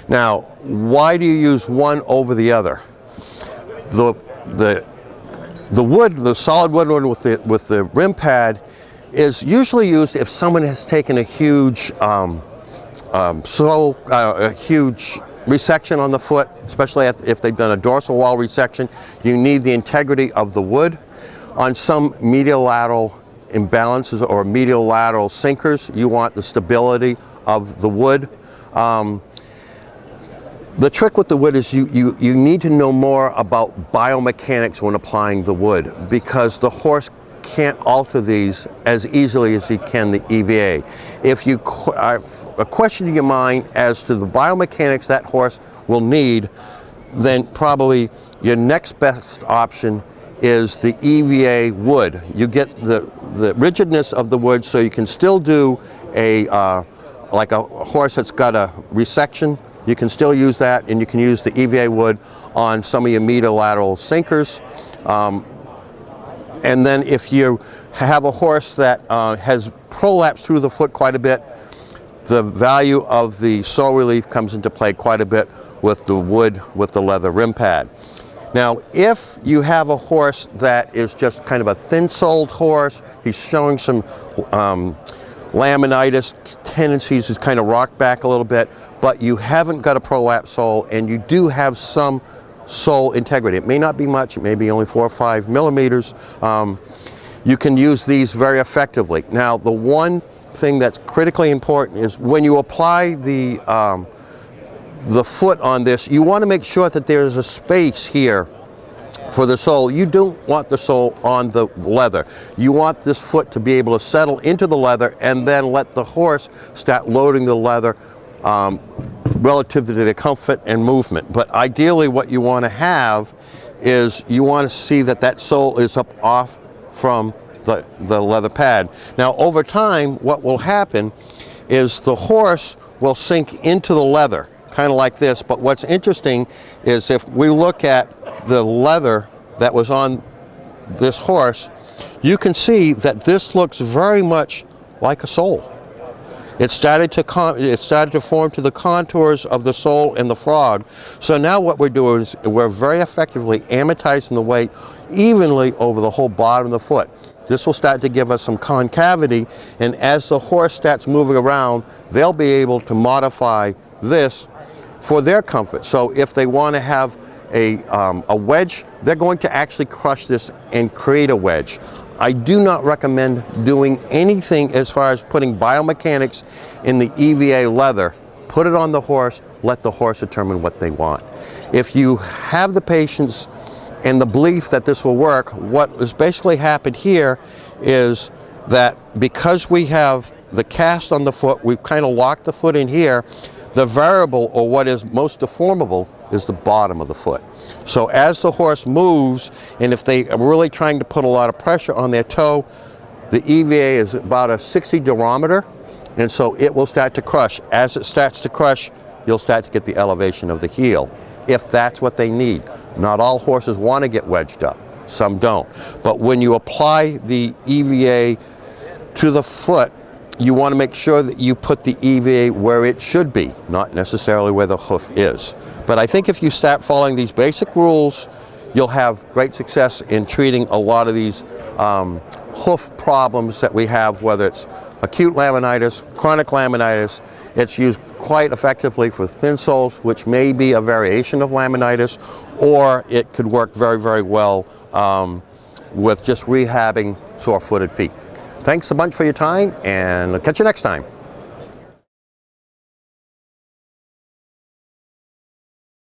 Now, why do you use one over the other? The wood, the solid wood one with the rim pad, is usually used if someone has taken a huge huge resection on the foot, especially if they've done a dorsal wall resection. You need the integrity of the wood. On some medial lateral imbalances or medial lateral sinkers, you want the stability of the wood. The trick with the wood is you need to know more about biomechanics when applying the wood, because the horse can't alter these as easily as he can the EVA. If you a question in your mind as to the biomechanics that horse will need, then probably your next best option is the EVA wood. You get the rigidness of the wood, so you can still do a like a horse that's got a resection. You can still use that, and you can use the EVA wood on some of your medial lateral sinkers. And then if you have a horse that has prolapsed through the foot quite a bit, the value of the sole relief comes into play quite a bit with the wood with the leather rim pad. Now, if you have a horse that is just kind of a thin-soled horse, he's showing some laminitis tendencies, he's kind of rocked back a little bit, but you haven't got a prolapse sole and you do have some sole integrity. It may not be much, it may be only 4 or 5 millimeters. You can use these very effectively. Now, the one thing that's critically important is when you apply the foot on this, you want to make sure that there's a space here for the sole. You don't want the sole on the leather. You want this foot to be able to settle into the leather and then let the horse start loading the leather relative to the comfort and movement. But ideally what you want to have is you want to see that that sole is up off from the leather pad. Now, over time, what will happen is the horse will sink into the leather, kind of like this. But what's interesting is if we look at the leather that was on this horse, you can see that this looks very much like a sole. It started to form to the contours of the sole and the frog. So now what we're doing is we're very effectively amortizing the weight evenly over the whole bottom of the foot. This will start to give us some concavity, and as the horse starts moving around, they'll be able to modify this for their comfort. So if they want to have a wedge, they're going to actually crush this and create a wedge. I do not recommend doing anything as far as putting biomechanics in the EVA leather. Put it on the horse, let the horse determine what they want. If you have the patience and the belief that this will work, what has basically happened here is that because we have the cast on the foot, we've kind of locked the foot in here. The variable, or what is most deformable, is the bottom of the foot. So as the horse moves, and if they are really trying to put a lot of pressure on their toe, the EVA is about a 60 durometer, and so it will start to crush. As it starts to crush, you'll start to get the elevation of the heel, if that's what they need. Not all horses want to get wedged up, some don't. But when you apply the EVA to the foot, you want to make sure that you put the EVA where it should be, not necessarily where the hoof is. But I think if you start following these basic rules, you'll have great success in treating a lot of these hoof problems that we have, whether it's acute laminitis, chronic laminitis. It's used quite effectively for thin soles, which may be a variation of laminitis, or it could work very, very well with just rehabbing sore-footed feet. Thanks a bunch for your time, and I'll catch you next time.